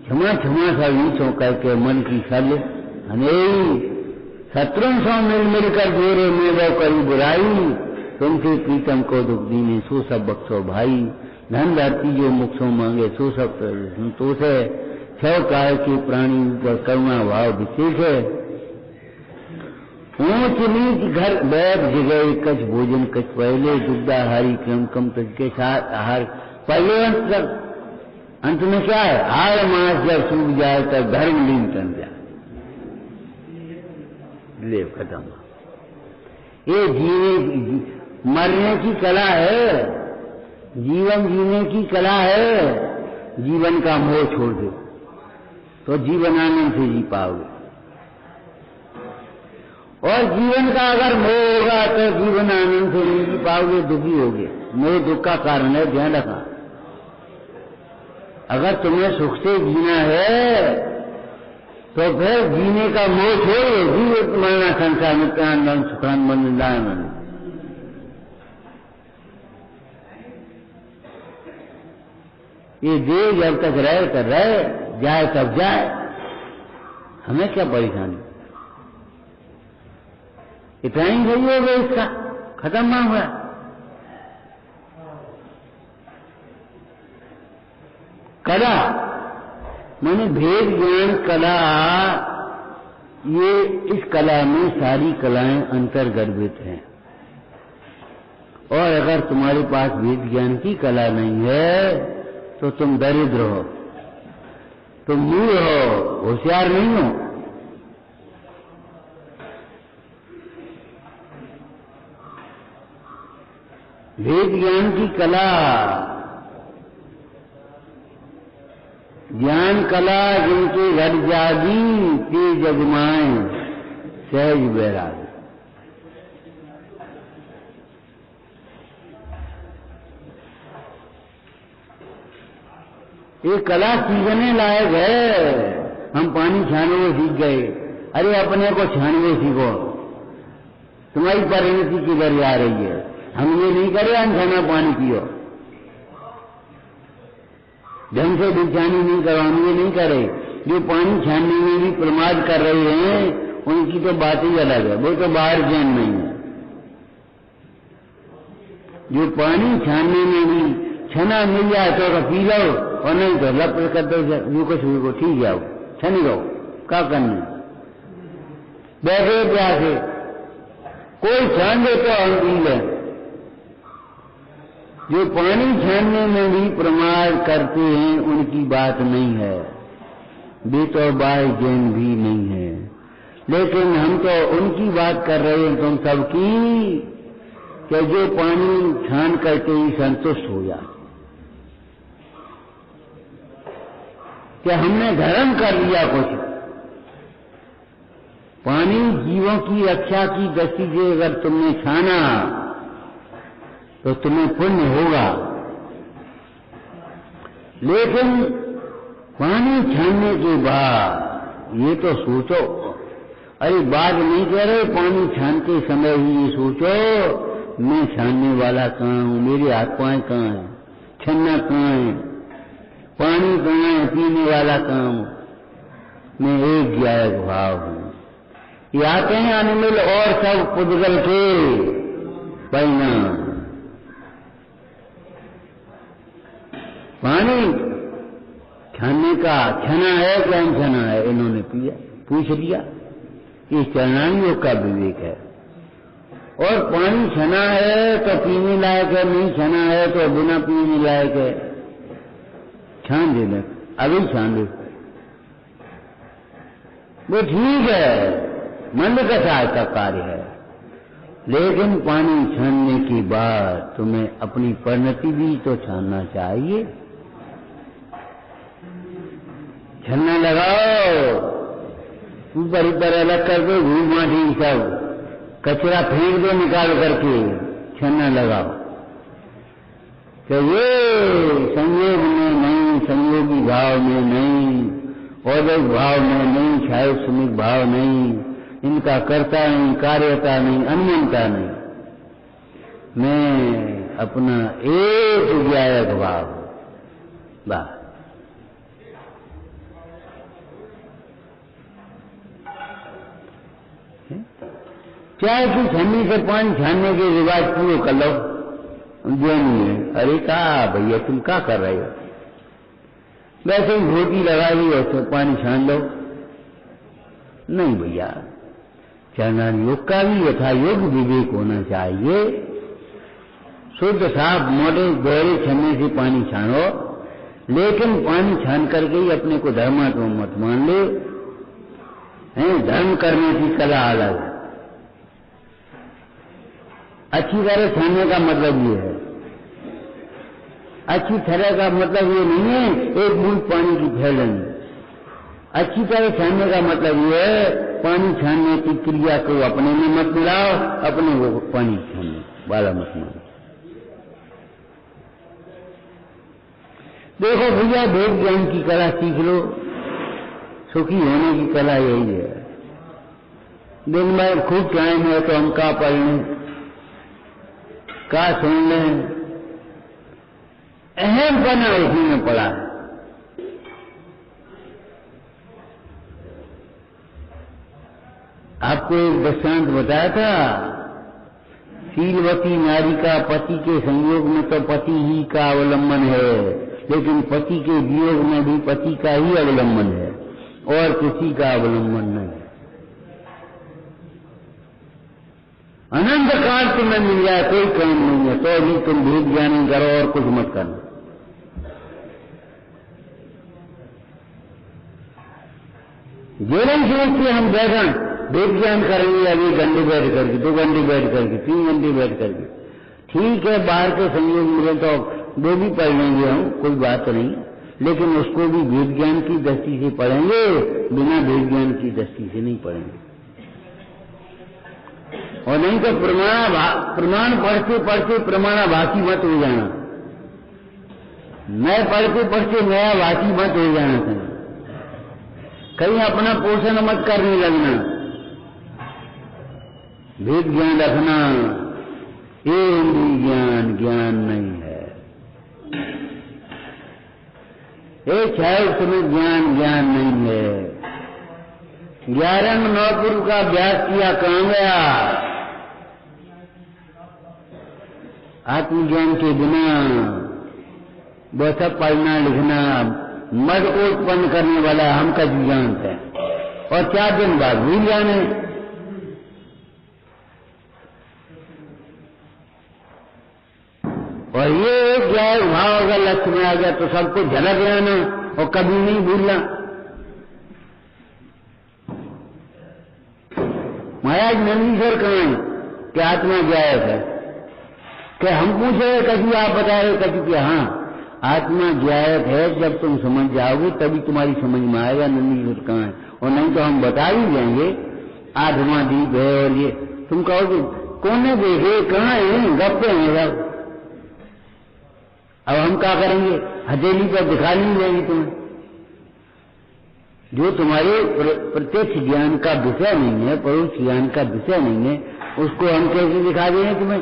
क्षमा क्षमा सा वीचों कह के मन की छल अनेई, शत्रुओं सौ मिल मिलकर जोरे मेरे करी बुराई, तुमसे प्रीतम को दुख दीने सो सब बख्शो भाई, धन धरती जो मुख सो मांगे सो सब संतोष है, छह काय के प्राणी ऊपर करुणा भाव विशेष है, ऊंच नीच घर बैठ जगह कच्छ भोजन कच्छ पहले, दुग्धा हारी क्रम कम तज के साथ आहार पहले अंत में क्या है? हार मास जब सूख जाए तब धर्म लीन तन जाए, ले खत्म। ये जीने मरने की कला है, जीवन जीने की कला है। जीवन का मोह छोड़ दो तो जीवन आनंद से जी पाओगे, और जीवन का अगर मोह होगा तो जीवन आनंद से नहीं जी पाओगे, दुखी होगे। मोह दुख का कारण है, ध्यान रखना। अगर तुम्हें सुख से जीना है तो फिर जीने का मोह छोड़ो, जीवित मरना संसार नित्यानंद सुखानंद निदानंद। ये देह जब तक रहे तो रहे, जाए तब जाए, हमें क्या परेशानी? इतना ही सही हो गया, इसका खत्म ना हुआ। कला माने भेद ज्ञान कला, ये इस कला में सारी कलाएं अंतर्गर्भित हैं। और अगर तुम्हारे पास भेद ज्ञान की कला नहीं है तो तुम दरिद्र हो, तुम मूढ़ हो, होशियार नहीं हो। भेद ज्ञान की कला, ज्ञान कला जिनके घर जागी ते जगमाए सहज बैराग। ये कला सीखने लायक है। हम पानी छानने सीख गए, अरे अपने को छानने सीखो, तुम्हारी परिणति किधर जा रही है? हम ये नहीं करे अनछाना पानी पियो, ढंग से बिछानी नहीं करो, हम ये नहीं करे। जो पानी छानने में भी प्रमाद कर रहे हैं उनकी तो बात ही अलग है, वो तो बाहर ज्ञान नहीं है। जो पानी छानने में भी छना मिल जाए तो पी लो, और नहीं तो लप कर दो, जो कुछ को ठीक जाओ, छनी रहो, क्या करना? बैठे प्यासे कोई छान दे तो हम पी लें। जो पानी छानने में भी प्रमाद करते हैं उनकी बात नहीं है, वे तो बाय जैन भी नहीं है। लेकिन हम तो उनकी बात कर रहे हैं तुम सबकी, कि जो पानी छान करके ही संतुष्ट हो जाए, कि हमने धर्म कर लिया कुछ। पानी जीवों की रक्षा की दृष्टि से अगर तुमने छाना तो तुम्हें पुण्य होगा। लेकिन पानी छानने के बाद ये तो सोचो, अरे बात नहीं कह रहे, पानी छानते समय ही ये सोचो, मैं छानने वाला कहाँ हूँ, मेरे हाथ पांव कहाँ है, छन्ना कहाँ है, पानी कहाँ है, पीने वाला कहाँ हूँ, मैं एक ज्ञायक भाव हूँ। ये आते हैं अनिमिल और सब पुद्गल के परिणाम। पानी छानने का छना है कि अनछना है, इन्होंने पूछ लिया। ये चरणानियों का विवेक है। और पानी छना है तो पीने लायक है, नहीं छना है तो बिना पीने लायक है। छान देना, अभी छान दे, वो ठीक है, मंद कथा का कार्य है। लेकिन पानी छानने के बाद तुम्हें अपनी परिणति भी तो छानना चाहिए। छन्ना लगाओ, ऊपर ऊपर अलग कर दो, धूल माटी सब कचरा फेंक दो निकाल करके, छन्ना लगाओ। तो ये संयोग में नहीं, संयोगी भाव में नहीं, औद्योगिक भाव में नहीं, छायोश्रमिक भाव नहीं, इनका कर्ता नहीं, कार्यता नहीं, अन्यता नहीं, मैं अपना एक ज्ञायक भाव। बस चाहे कि छन्नी से पानी छानने के रिवाज पूरे कर लो, जो नहीं है। अरे कहा भैया तुम क्या कर रहे हो, वैसे ही धोती लगा ली ऐसे पानी छान लो। नहीं भैया, चरण योग का भी यथा योग विवेक होना चाहिए। शुद्ध साफ मोटे गहरे छन्ने से पानी छानो, लेकिन पानी छान करके ही अपने को धर्मात्मा मत मान ले। धर्म करने की कला अलग है। अच्छी तरह छानने का मतलब ये है, अच्छी तरह का मतलब ये नहीं है एक बूंद पानी की फैलनी। अच्छी तरह छानने का मतलब ये है पानी छानने की क्रिया को अपने में मत मिलाओ, अपने वो पानी छानने वाला मत मानो। देखो भैया, वेद ज्ञान की कला सीख लो, सुखी होने की कला यही है। दिन में खूब टाइम है तो हम का पढ़ लें, का सुन लें, अहम बना इसी में पड़ा है। आपको एक दृष्टांत बताया था, शीलवती नारी का पति के संयोग में तो पति ही का अवलंबन है, लेकिन पति के वियोग में भी पति का ही अवलंबन है और किसी का अवलंबन नहीं। अनंत काल तुम्हें मिल जाए कोई काम नहीं है, तो भी तुम भेद ज्ञान करो और कुछ मत करना। ये नहीं सोचते हम बैठा वेद ज्ञान करेंगे, अभी घंटे बैठ करके, 2 घंटे बैठ करके, 3 घंटे बैठ करके। ठीक है, बाहर के संयोग मिले तो वो भी पढ़ लेंगे हम, कोई बात नहीं, लेकिन उसको भी वेद ज्ञान की दृष्टि से पढ़ेंगे, बिना वेद ज्ञान की दृष्टि से नहीं पढ़ेंगे। और नहीं तो प्रमाण पढ़ते पढ़ते प्रमाणाभासी मत हो जाना, नए पढ़ते पढ़ते नया भाषी मत हो जाना, कहीं अपना पोषण मत करने लगना। वेद ज्ञान रखना, ये इंद्रिय ज्ञान ज्ञान नहीं है, ये छायोश्रमिक ज्ञान ज्ञान नहीं है। 11 नौपुर का अभ्यास किया, कहां गया? आत्मज्ञान के बिना वो सब पढ़ना लिखना मद को उत्पन्न करने वाला हम का जानते हैं, और 4 दिन बाद भूल जाने। और ये ज्ञान भाव अगर लक्ष्य में आ गया तो सबको झलक जाना और कभी नहीं भूलना। महाराज नंदीश्वर कहें कि आत्मा ज्ञायक है, कि हम पूछे कभी आप बता रहे कभी कि हाँ आत्मा ज्ञायक है, जब तुम समझ जाओगे तभी तुम्हारी समझ में आएगा नंदीश्वर कहाँ है, और नहीं तो हम बता ही देंगे 8वां दीप है और ये तुम कहोगे कौन ने देखे कहाँ है, गप्पे हैं सब। अब हम क्या करेंगे, हथेली पर दिखा नहीं देंगे तुम्हें। जो तुम्हारे प्रत्यक्ष ज्ञान का विषय नहीं है, परोक्ष ज्ञान का विषय नहीं है, उसको हम कैसे दिखा देंगे तुम्हें?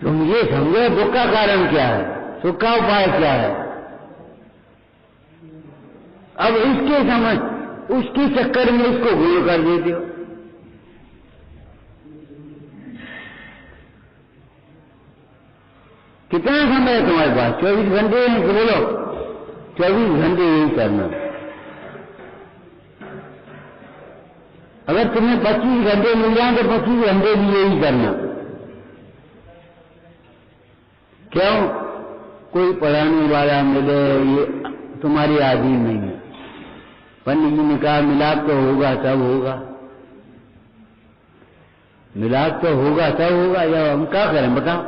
तुम ये समझो दुख का कारण क्या है, सुख का उपाय क्या है। अब इसके समझ उसके चक्कर में इसको भूल कर देते हो। कितना समय है तुम्हारे पास? 24 घंटे हैं कि बोलो? 24 घंटे यही करना। अगर तुम्हें 25 घंटे मिल जाए तो 25 घंटे भी यही करना। क्यों? कोई पढ़ाने वाला मिले, ये तुम्हारी आदमी नहीं है। पंडित जी ने कहा मिलाप तो होगा तब होगा, मिलाप तो होगा तब होगा, या हम क्या करें बताओ?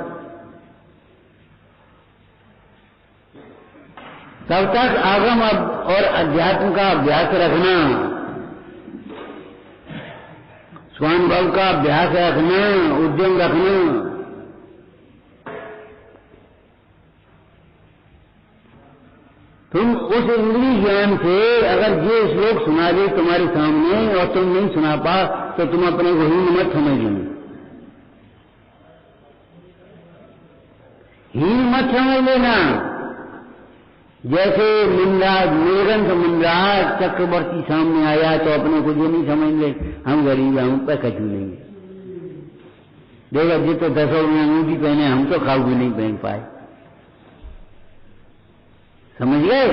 तब तक आगम और अध्यात्म का अभ्यास रखना, स्वानुभव का अभ्यास रखना, उद्यम रखना। तुम उस इंद्रिय ज्ञान से अगर ये श्लोक सुना दे तुम्हारे सामने और तुम नहीं सुना पा तो तुम अपने को हीन मत समझ लेना, हीन मत समझ लेना। जैसे नीलकंठ मुंडराज चक्रवर्ती सामने आया तो अपने को ये नहीं समझ ले हम गरीब हैं, हम पे कचू नहीं है। देखा जी तो 10 अंगूठी पहने, हम तो खाऊ भी नहीं पहन पाए। समझ गए?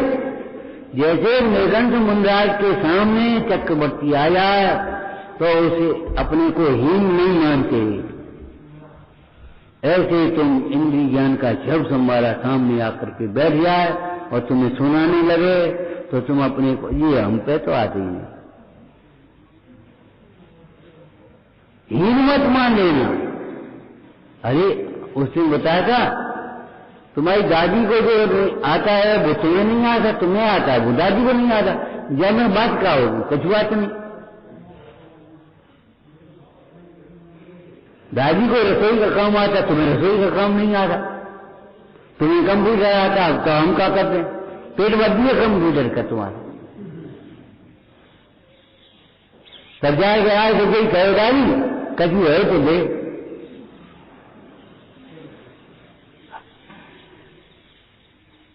जैसे नीलकंठ मुंडराज के सामने चक्रवर्ती आया तो उसे अपने को हीन नहीं मानते, ऐसे तुम इंद्रिय ज्ञान का जब संभाला सामने आकर के बैठ जाए और तुम्हें सुनाने लगे तो तुम अपने को ये हम पे तो आते ही नहीं, हीन मत मान लेना। अरे उसने बताया था तुम्हारी दादी को जो आता है वो तुम्हें नहीं आता, तुम्हें आता है वो दादी को नहीं आता। जब मैं बात क्या होगी? कुछ बात नहीं। दादी को रसोई का काम आता, तुम्हें रसोई का काम नहीं आता। तुम्हें कंप्यूटर आता तो हम क्या करते? पेट भर दिए कंप्यूटर का तुम्हारा। तब जाएगा आए तो कोई कहे दादी कछु है तो दे।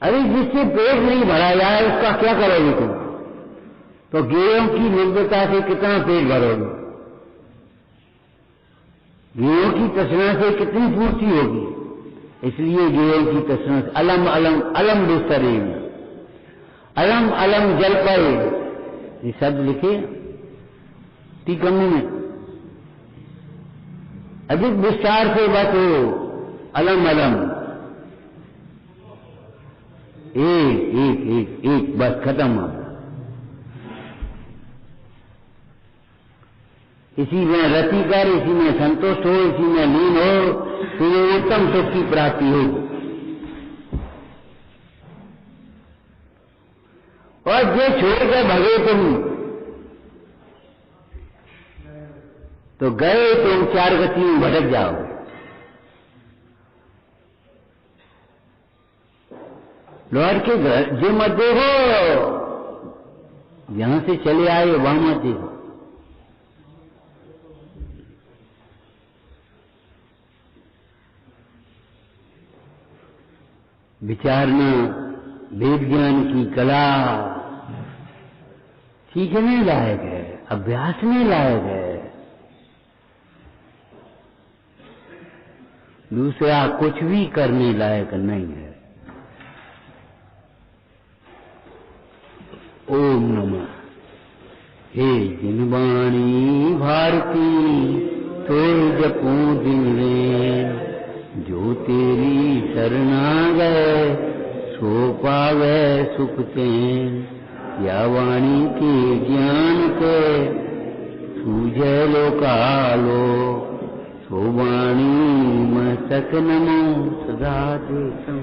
अरे जिससे पेट नहीं भरा जाए उसका क्या करोगे तुम? तो गेहूं की निर्भरता से कितना पेट भरोगे? गेहूं की तृष्णा से कितनी पूर्ति होगी? इसलिए गेहूं की तृष्णा से अलम अलम अलम दुस्तरे, अलम अलम जल पर, ये शब्द लिखे टीकमू में। अधिक विस्तार से बात हो, अलम अलम, एक एक एक एक, बस खत्म। इसी में रति कर, इसी में संतुष्ट हो, इसी में लीन हो, तुम्हें उत्तम सुख की प्राप्ति होगी। और जो छोड़ के भगे तुम तो गए तुम चार गति में भटक जाओ। लौट के घर जो मत देखो, यहां से चले आए वहां मत देखो। विचारना वेद ज्ञान की कला सीखने लायक है, अभ्यासने लायक है। दूसरा कुछ भी करने लायक नहीं है। ओम नमः। हे जिनवाणी भारती तोर जपू दिन रे, जो तेरी शरणा गए सो पावे सुख चैन। या वाणी के ज्ञान के सूझे लोकालो, सो वाणी मस्तक नमो सदा देशम।